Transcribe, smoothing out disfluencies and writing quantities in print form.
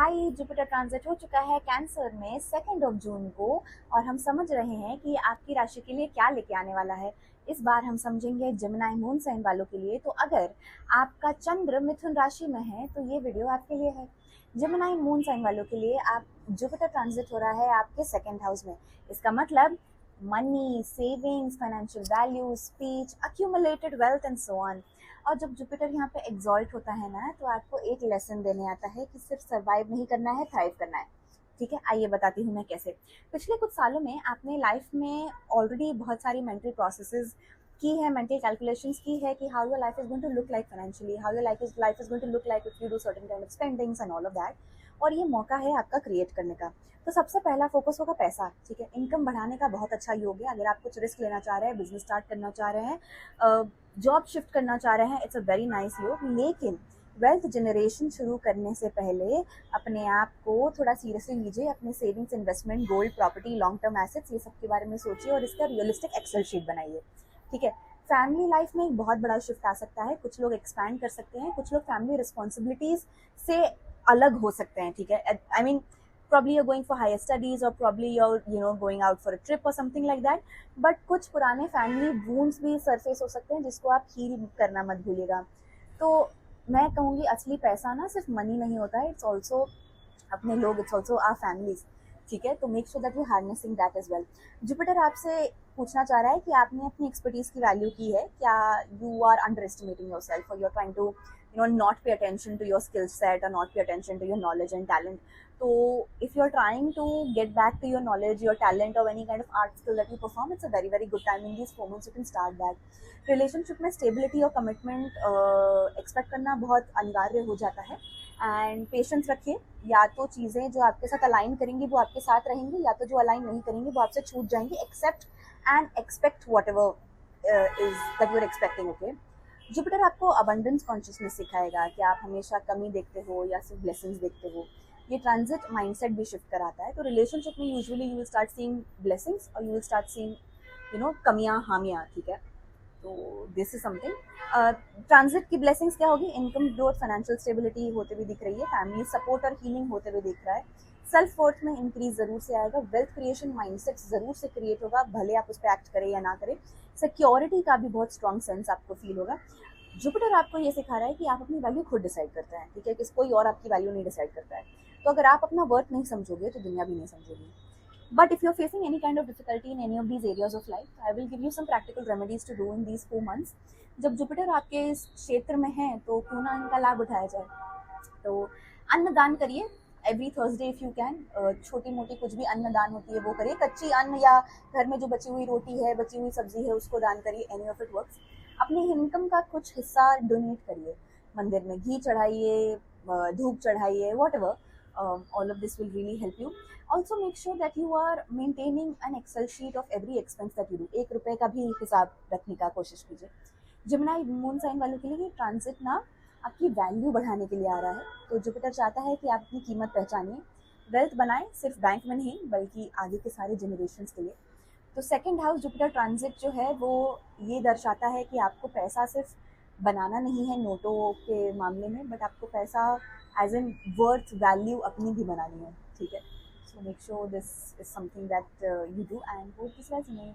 High Jupiter transit हो चुका है कैंसर में 2 जून को और हम समझ रहे हैं कि आपकी राशि के लिए क्या लेके आने वाला है। इस बार हम समझेंगे जेमिनी मून साइन वालों के लिए। तो अगर आपका चंद्र मिथुन राशि में है तो ये वीडियो आपके लिए है। जेमिनी मून साइन वालों के लिए आप जुपिटर ट्रांजिट हो रहा है आपके 2nd हाउस में। इसका मतलब money, savings, financial value, speech, accumulated wealth and so on. और जब जुपिटर यहाँ पे एग्जॉल्ट होता है ना, तो आपको एक लेसन देने आता है कि सिर्फ सर्वाइव नहीं करना है, थ्राइव करना है। ठीक है, आइए बताती हूँ मैं कैसे। पिछले कुछ सालों में आपने लाइफ में ऑलरेडी बहुत सारी मेंटल प्रोसेसेस की है, मेंटल कैलकुलेशंस की है कि how your life is going to look like financially, how your life is going to look like if you do certain kind of spendings and all of that. और ये मौका है आपका क्रिएट करने का। तो सबसे पहला फोकस होगा पैसा। ठीक है, इनकम बढ़ाने का बहुत अच्छा योग है। अगर आप कुछ रिस्क लेना चाह रहे हैं, बिजनेस स्टार्ट करना चाह रहे हैं, जॉब शिफ्ट करना चाह रहे हैं, इट्स अ वेरी नाइस योग। लेकिन वेल्थ जनरेशन शुरू करने से पहले अपने आप को थोड़ा सीरियसली लीजिए। अपने savings, investment, gold, property, long term assets, ये सब के बारे में सोचिए और इसका रियलिस्टिक एक्सेल शीट बनाइए। ठीक है, फैमिली लाइफ में एक बहुत बड़ा शिफ्ट आ सकता है। कुछ लोग एक्सपैंड कर सकते हैं, कुछ लोग फैमिली रिस्पॉन्सिबिलिटीज से अलग हो सकते हैं। ठीक है, I mean probably you're going for higher studies or probably you're going out for a trip or something like that, but कुछ पुराने फैमिली वूंड्स भी सरफेस हो सकते हैं जिसको आप हील करना मत भूलिएगा। तो मैं कहूँगी असली पैसा ना सिर्फ मनी नहीं होता है, इट्स ऑल्सो अपने लोग, इट्स ऑल्सो आवर फैमिलीज। ठीक है, तो make sure that you harnessing that as well. Jupiter आपसे पूछना चाह रहा है कि आपने अपनी एक्सपर्टीज की वैल्यू की है क्या। You are underestimating yourself और you are trying to not pay attention to your skill set or not pay attention to your knowledge and talent. So if you're trying to get back to your knowledge, your talent or any kind of art skill that you perform, it's a very very good time in these 4 months you can start that. Relationship में stability और commitment expect करना बहुत अनिवार्य हो जाता है। And patience रखिए। या तो चीज़ें जो आपके साथ अलाइन करेंगी वो आपके साथ रहेंगी, या तो जो अलाइन नहीं करेंगी वो आपसे छूट जाएंगी। Accept and expect whatever is that you are expecting. Okay, Jupiter आपको अबंडेंस कॉन्शियसनेस सिखाएगा कि आप हमेशा कमी देखते हो या सिर्फ ब्लेसिंग्स देखते हो। ये ट्रांजिट माइंडसेट भी शिफ्ट कराता है। तो रिलेशनशिप में usually you will start seeing blessings और यू विल स्टार्ट सीइंग कमियां, हामियां। ठीक है, तो दिस इज समथिंग। ट्रांजिट की ब्लेसिंग्स क्या होगी? इनकम ग्रोथ, फाइनेंशियल स्टेबिलिटी होते हुए दिख रही है, फैमिली सपोर्ट और हीलिंग होते हुए दिख रहा है, सेल्फ वर्थ में इंक्रीज जरूर से आएगा, वेल्थ क्रिएशन माइंडसेट जरूर से क्रिएट होगा, भले आप उस पर एक्ट करें या ना करें। सिक्योरिटी का भी बहुत स्ट्रॉन्ग सेंस आपको फील होगा। जुपिटर आपको ये सिखा रहा है कि आप अपनी वैल्यू खुद डिसाइड करते हैं। ठीक है, किस कोई और आपकी वैल्यू नहीं डिसाइड करता है। तो अगर आप अपना वर्थ नहीं समझोगे तो दुनिया भी नहीं समझेगी। But if you're facing any kind of difficulty in any of these areas of life, I will give you some practical remedies to do in these 4 months. जब जुपिटर आपके इस क्षेत्र में है तो क्यों ना इनका लाभ उठाया जाए। तो अन्नदान करिए every Thursday if you can. छोटी मोटी कुछ भी अन्नदान होती है वो करिए। कच्ची अन्न या घर में जो बची हुई रोटी है, बची हुई सब्जी है, उसको दान करिए। Any of it works. अपनी इनकम का कुछ हिस्सा डोनेट करिए, मंदिर में घी चढ़ाइए, धूप चढ़ाइए, whatever. all of this will really help you. Also make sure that you are maintaining an Excel sheet of every expense that you do. 1 रुपए का भी हिसाब रखने का कोशिश कीजिए। जिमनाई मून साइन वालों के लिए ट्रांजिट ना आपकी वैल्यू बढ़ाने के लिए आ रहा है। तो जुपिटर चाहता है कि आप अपनी कीमत पहचानिए, वेल्थ बनाएं, सिर्फ बैंक में नहीं बल्कि आगे के सारे जनरेशन के लिए। तो 2nd हाउस जुपिटर ट्रांजिट जो है वो ये दर्शाता है कि आपको पैसा सिर्फ बनाना नहीं है नोटों के मामले में, बट आपको पैसा एज एन वर्थ वैल्यू अपनी भी बनानी है। ठीक है, so make sure this is something that you do and hope this resonate.